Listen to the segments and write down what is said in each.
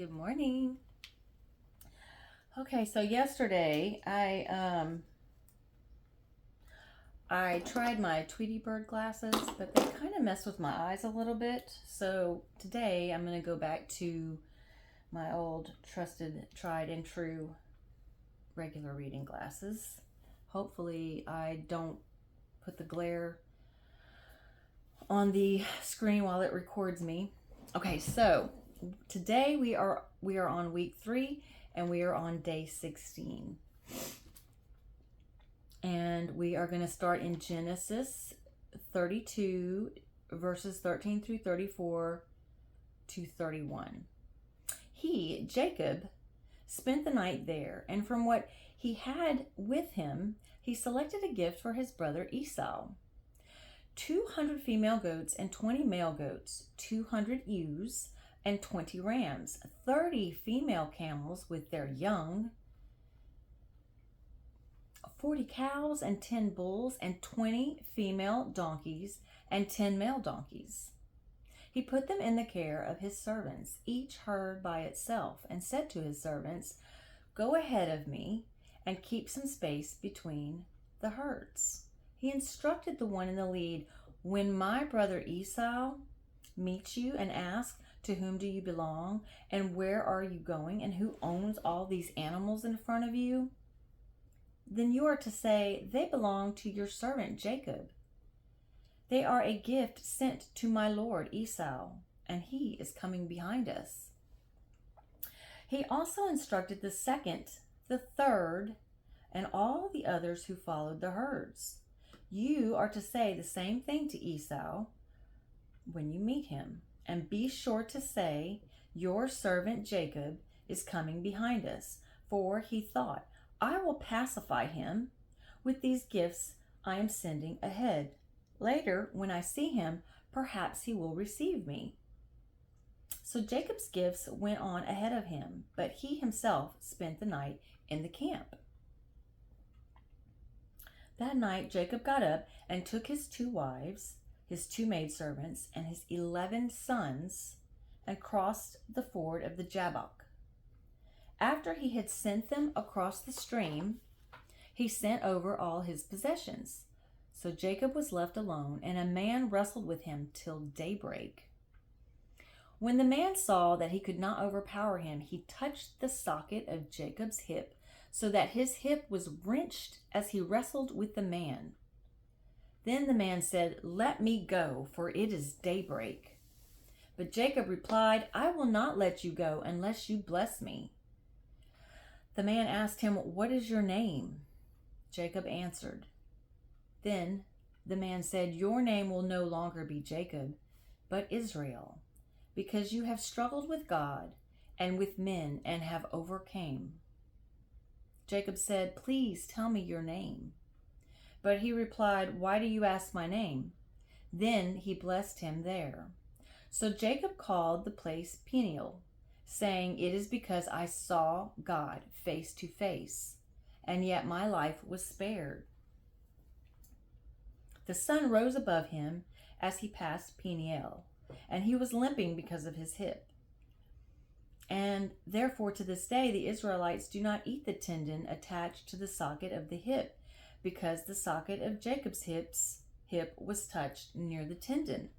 Good morning. Okay, so yesterday I tried my Tweety Bird glasses, but they kind of messed with my eyes a little bit. So today I'm going to go back to my old trusted, tried and true regular reading glasses. Hopefully I don't put the glare on the screen while it records me. Okay, so today we are on week 3 and we are on day 16. And we are going to start in Genesis 32 verses 13 through 34 to 31. He, Jacob, spent the night there, and from what he had with him, he selected a gift for his brother Esau: 200 female goats and 20 male goats, 200 ewes and 20 rams, 30 female camels with their young, 40 cows and 10 bulls, and 20 female donkeys and 10 male donkeys. He put them in the care of his servants, each herd by itself, and said to his servants, "Go ahead of me and keep some space between the herds." He instructed the one in the lead, "When my brother Esau meets you and asks, 'To whom do you belong? And where are you going? And who owns all these animals in front of you?' then you are to say, 'They belong to your servant Jacob. They are a gift sent to my lord Esau, and he is coming behind us.'" He also instructed the second, the third, and all the others who followed the herds. "You are to say the same thing to Esau when you meet him, and be sure to say, 'Your servant Jacob is coming behind us,' for he thought, 'I will pacify him with these gifts I am sending ahead. Later, when I see him, perhaps he will receive me.' So Jacob's gifts went on ahead of him, but he himself spent the night in the camp. That night Jacob got up and took his 2 wives, his 2 maidservants, and his 11 sons, and crossed the ford of the Jabbok. After he had sent them across the stream, he sent over all his possessions. So Jacob was left alone, and a man wrestled with him till daybreak. When the man saw that he could not overpower him, he touched the socket of Jacob's hip, so that his hip was wrenched as he wrestled with the man. Then the man said, "Let me go, for it is daybreak." But Jacob replied, "I will not let you go unless you bless me." The man asked him, "What is your name?" Jacob answered. Then the man said, "Your name will no longer be Jacob, but Israel, because you have struggled with God and with men and have overcame." Jacob said, "Please tell me your name." But he replied, "Why do you ask my name?" Then he blessed him there. So Jacob called the place Peniel, saying, "It is because I saw God face to face, and yet my life was spared." The sun rose above him as he passed Peniel, and he was limping because of his hip. And therefore to this day the Israelites do not eat the tendon attached to the socket of the hip, because the socket of Jacob's hip was touched near the tendon.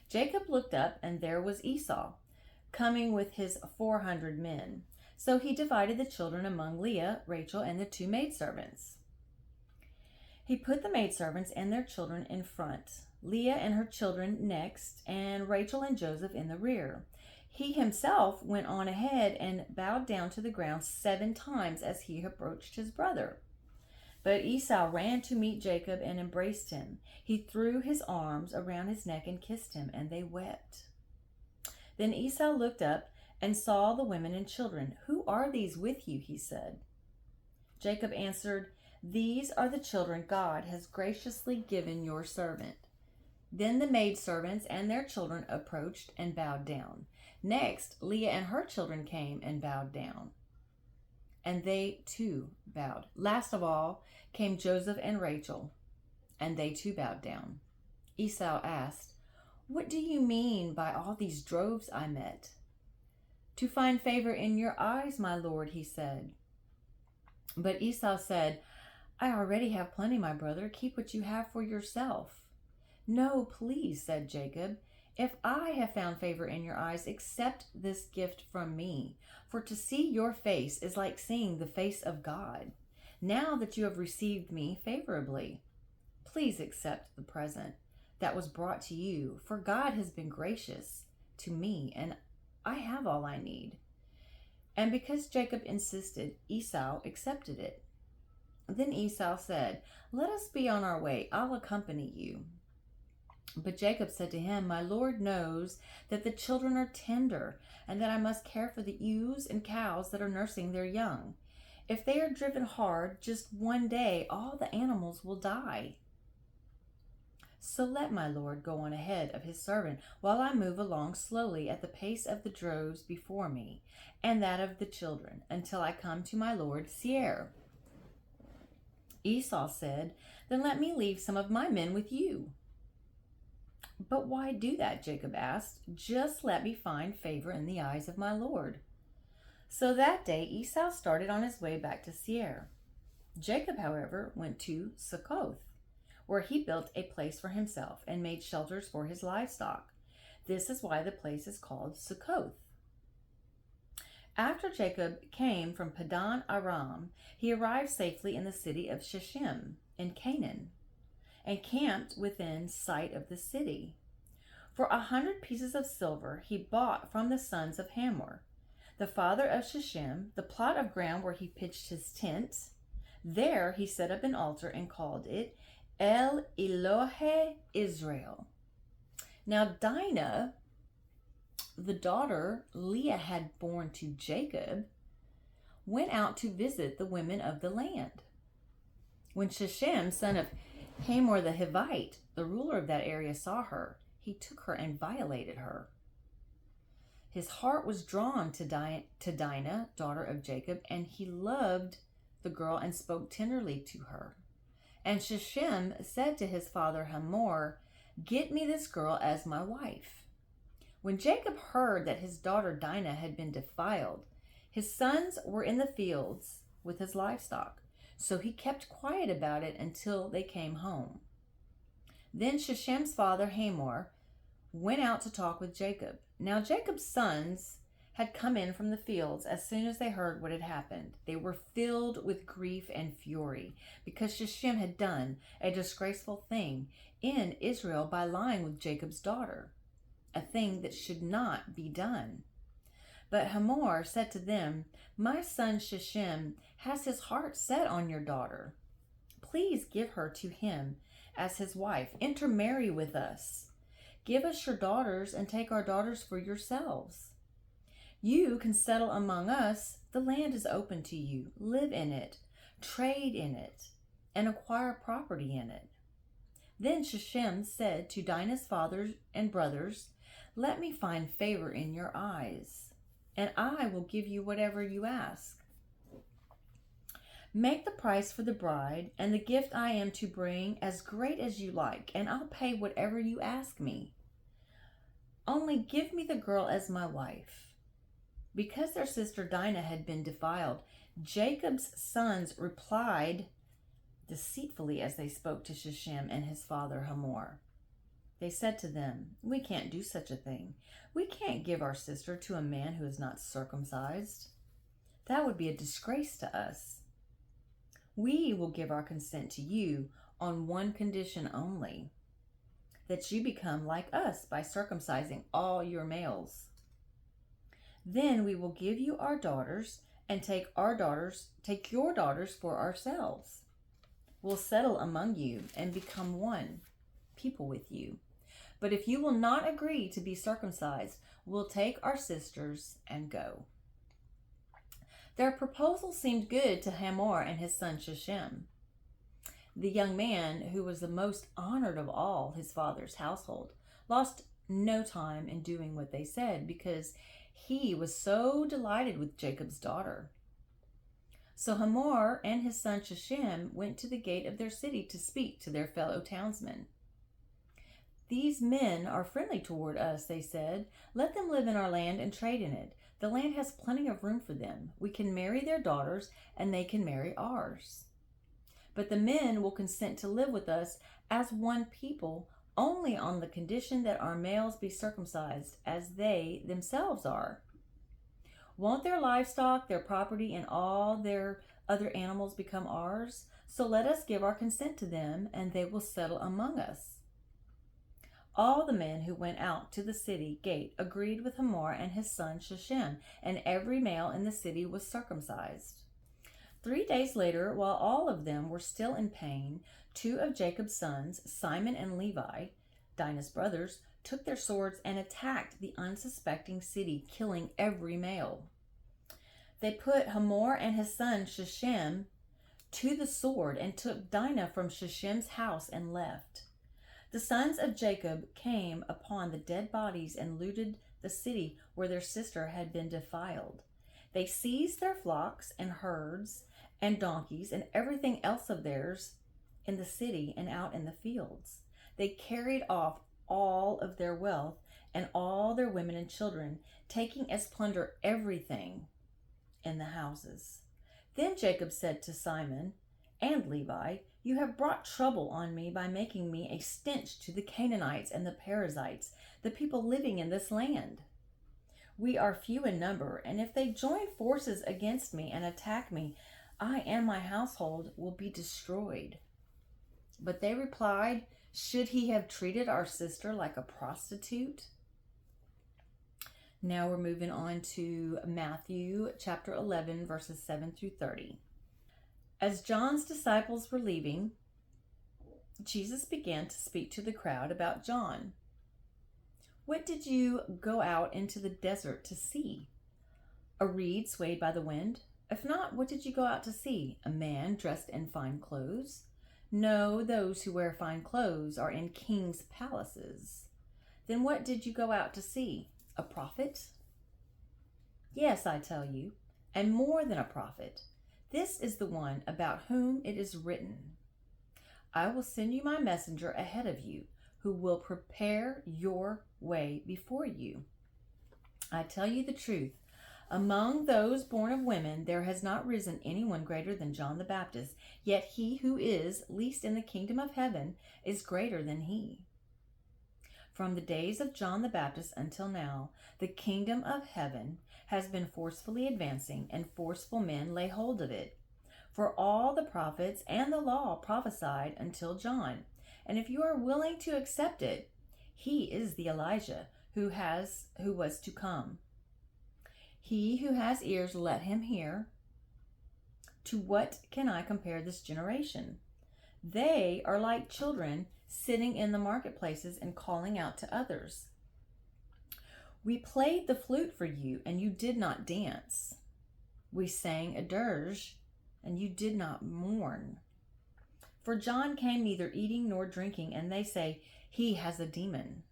Jacob looked up, and there was Esau, coming with his 400 men. So he divided the children among Leah, Rachel, and the 2 maidservants. He put the maidservants and their children in front, Leah and her children next, and Rachel and Joseph in the rear. He himself went on ahead and bowed down to the ground 7 times as he approached his brother. But Esau ran to meet Jacob and embraced him. He threw his arms around his neck and kissed him, and they wept. Then Esau looked up and saw the women and children. "Who are these with you?" he said. Jacob answered, "These are the children God has graciously given your servant." Then the maidservants and their children approached and bowed down. Next, Leah and her children came and bowed down, and they too bowed. Last of all came Joseph and Rachel, and they too bowed down. Esau asked, "What do you mean by all these droves I met?" To find favor in your eyes, my lord, he said. But Esau said, I already have plenty, my brother. Keep what you have for yourself. No, please, said Jacob. If I have found favor in your eyes, accept this gift from me. For to see your face is like seeing the face of God. Now that you have received me favorably, please accept the present that was brought to you, for God has been gracious to me, and I have all I need. And because Jacob insisted, Esau accepted it. Then Esau said, Let us be on our way. I'll accompany you. But Jacob said to him, My Lord knows that the children are tender, and that I must care for the ewes and cows that are nursing their young. If they are driven hard, just one day all the animals will die. So let my Lord go on ahead of his servant, while I move along slowly at the pace of the droves before me, and that of the children, until I come to my Lord Seir. Esau said, Then let me leave some of my men with you. But why do that? Jacob asked. Just let me find favor in the eyes of my Lord. So that day Esau started on his way back to Seir. Jacob, however, went to Succoth, where he built a place for himself and made shelters for his livestock. This is why the place is called Succoth. After Jacob came from Padan Aram, he arrived safely in the city of Shechem in Canaan, and camped within sight of the city. For 100 pieces of silver he bought from the sons of Hamor, the father of Shechem, the plot of ground where he pitched his tent. There he set up an altar and called it El Elohe Israel. Now Dinah, the daughter Leah had borne to Jacob, went out to visit the women of the land. When Shechem, son of Hamor the Hivite, the ruler of that area, saw her, he took her and violated her. His heart was drawn to Dinah, daughter of Jacob, and he loved the girl and spoke tenderly to her. And Shechem said to his father Hamor, Get me this girl as my wife. When Jacob heard that his daughter Dinah had been defiled, his sons were in the fields with his livestock, so he kept quiet about it until they came home. Then Shechem's father Hamor went out to talk with Jacob. Now Jacob's sons had come in from the fields as soon as they heard what had happened. They were filled with grief and fury because Shechem had done a disgraceful thing in Israel by lying with Jacob's daughter, a thing that should not be done. But Hamor said to them, My son Shechem has his heart set on your daughter. Please give her to him as his wife. Intermarry with us. Give us your daughters and take our daughters for yourselves. You can settle among us. The land is open to you. Live in it, trade in it, and acquire property in it. Then Shechem said to Dinah's fathers and brothers, Let me find favor in your eyes, and I will give you whatever you ask. Make the price for the bride and the gift I am to bring as great as you like, and I'll pay whatever you ask me. Only give me the girl as my wife. Because their sister Dinah had been defiled, Jacob's sons replied deceitfully as they spoke to Shechem and his father Hamor. They said to them, We can't do such a thing. We can't give our sister to a man who is not circumcised. That would be a disgrace to us. We will give our consent to you on one condition only, that you become like us by circumcising all your males. Then we will give you our daughters and take your daughters for ourselves. We'll settle among you and become one people with you. But if you will not agree to be circumcised, we'll take our sisters and go. Their proposal seemed good to Hamor and his son Shechem, the young man who was the most honored of all his father's household. Lost no time in doing what they said because he was so delighted with Jacob's daughter. So Hamor and his son Shechem went to the gate of their city to speak to their fellow townsmen. "These men are friendly toward us," they said. "Let them live in our land and trade in it. The land has plenty of room for them. We can marry their daughters, and they can marry ours. But the men will consent to live with us as one people only on the condition that our males be circumcised, as they themselves are. Won't their livestock, their property, and all their other animals become ours? So let us give our consent to them, and they will settle among us." All the men who went out to the city gate agreed with Hamor and his son Shechem, and every male in the city was circumcised. 3 days later, while all of them were still in pain, two of Jacob's sons, Simon and Levi, Dinah's brothers, took their swords and attacked the unsuspecting city, killing every male. They put Hamor and his son Shechem to the sword and took Dinah from Shechem's house and left. The sons of Jacob came upon the dead bodies and looted the city where their sister had been defiled. They seized their flocks and herds and donkeys and everything else of theirs in the city and out in the fields. They carried off all of their wealth and all their women and children, taking as plunder everything in the houses. Then Jacob said to Simon and Levi, "You have brought trouble on me by making me a stench to the Canaanites and the Perizzites, the people living in this land. We are few in number, and if they join forces against me and attack me, I and my household will be destroyed." But they replied, "Should he have treated our sister like a prostitute?" Now we're moving on to Matthew chapter 11, verses 7 through 30. As John's disciples were leaving, Jesus began to speak to the crowd about John. "What did you go out into the desert to see? A reed swayed by the wind? If not, what did you go out to see? A man dressed in fine clothes? No, those who wear fine clothes are in kings' palaces. Then what did you go out to see? A prophet? Yes, I tell you, and more than a prophet. This is the one about whom it is written, 'I will send you my messenger ahead of you, who will prepare your way before you.' I tell you the truth. Among those born of women, there has not risen anyone greater than John the Baptist, yet he who is least in the kingdom of heaven is greater than he. From the days of John the Baptist until now, the kingdom of heaven has been forcefully advancing, and forceful men lay hold of it. For all the prophets and the law prophesied until John. And if you are willing to accept it, he is the Elijah who was to come. He who has ears, let him hear. To what can I compare this generation? They are like children sitting in the marketplaces and calling out to others. We played the flute for you, and you did not dance. We sang a dirge, and you did not mourn. For John came neither eating nor drinking, and they say, 'He has a demon.'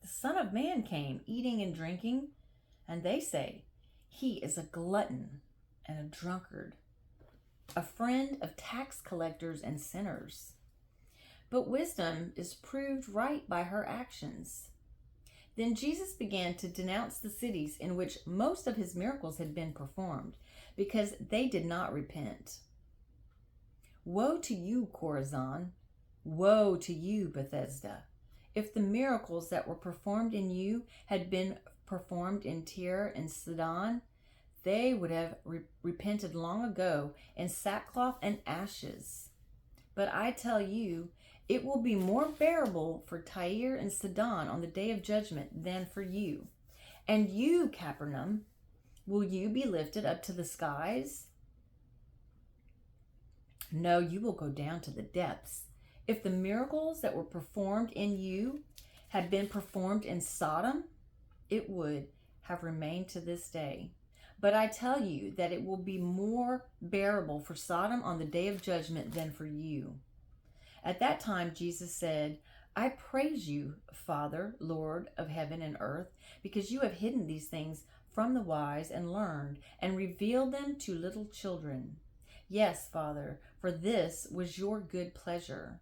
The Son of Man came eating and drinking, and they say, 'He is a glutton and a drunkard, a friend of tax collectors and sinners.' But wisdom is proved right by her actions." Then Jesus began to denounce the cities in which most of his miracles had been performed, because they did not repent. "Woe to you, Chorazin! Woe to you, Bethesda! If the miracles that were performed in you had been performed in Tyre and Sidon, they would have repented long ago in sackcloth and ashes. But I tell you, it will be more bearable for Tyre and Sidon on the day of judgment than for you. And you, Capernaum, will you be lifted up to the skies? No, you will go down to the depths. If the miracles that were performed in you had been performed in Sodom, it would have remained to this day. But I tell you that it will be more bearable for Sodom on the day of judgment than for you." At that time, Jesus said, "I praise you, Father, Lord of heaven and earth, because you have hidden these things from the wise and learned and revealed them to little children. Yes, Father, for this was your good pleasure.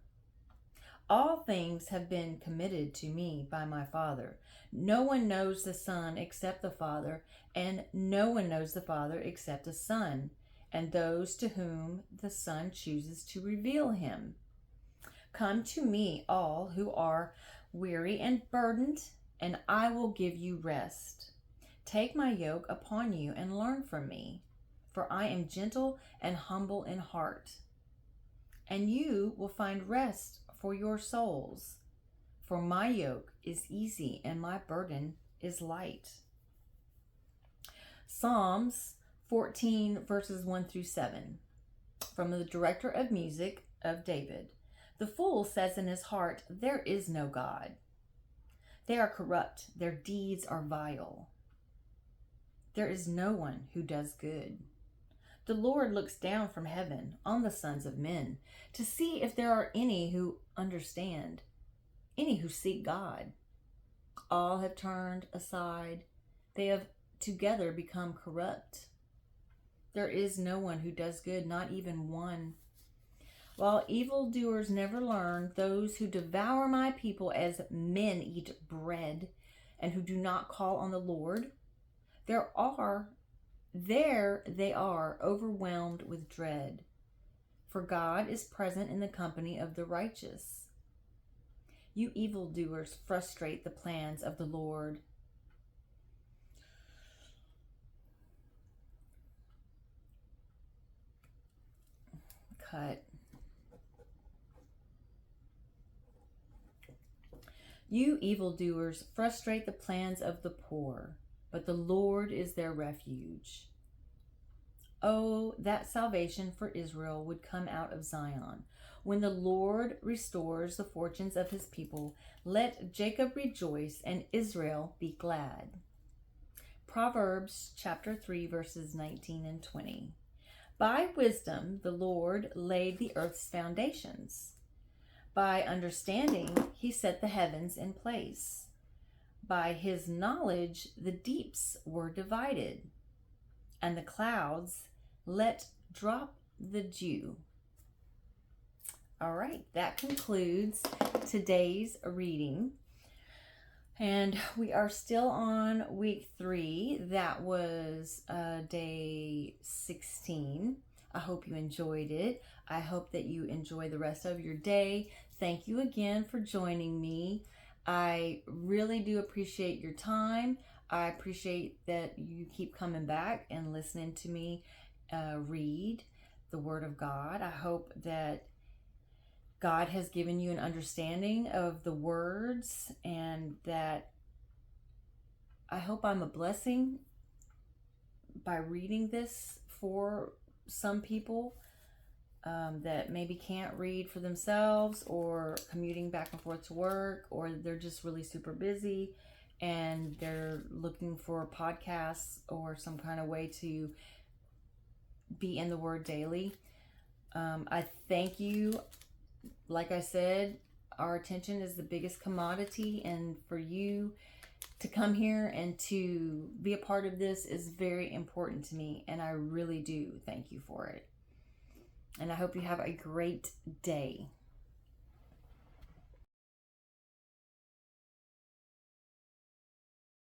All things have been committed to me by my Father. No one knows the Son except the Father, and no one knows the Father except the Son, and those to whom the Son chooses to reveal him. Come to me, all who are weary and burdened, and I will give you rest. Take my yoke upon you and learn from me, for I am gentle and humble in heart, and you will find rest for your souls. For my yoke is easy and my burden is light. Psalms 14 verses 1 through 7. From the director of music of David. The fool says in his heart, there is no God. They are corrupt, their deeds are vile. There is no one who does good. The Lord looks down from heaven on the sons of men to see if there are any who understand, any who seek God. All have turned aside. They have together become corrupt. There is no one who does good, not even one. While evildoers never learn, those who devour my people as men eat bread and who do not call on the Lord, there they are overwhelmed with dread. For God is present in the company of the righteous. You evildoers frustrate the plans of the Lord. Cut. You evildoers frustrate the plans of the poor, but the Lord is their refuge. Oh, that salvation for Israel would come out of Zion. When the Lord restores the fortunes of his people, let Jacob rejoice and Israel be glad. Proverbs chapter 3 verses 19 and 20. By wisdom the Lord laid the earth's foundations. By understanding he set the heavens in place. By his knowledge the deeps were divided, and the clouds let drop the dew. All right, that concludes today's reading. And we are still on week 3. That was day 16. I hope you enjoyed it. I hope that you enjoy the rest of your day. Thank you again for joining me. I really do appreciate your time. I appreciate that you keep coming back and listening to me read the Word of God. I hope that God has given you an understanding of the words, and that I hope I'm a blessing by reading this for some people that maybe can't read for themselves, or commuting back and forth to work, or they're just really super busy and they're looking for podcasts or some kind of way to be in the Word daily. I thank you. Like I said, our attention is the biggest commodity, and for you to come here and to be a part of this is very important to me, and I really do thank you for it. And I hope you have a great day.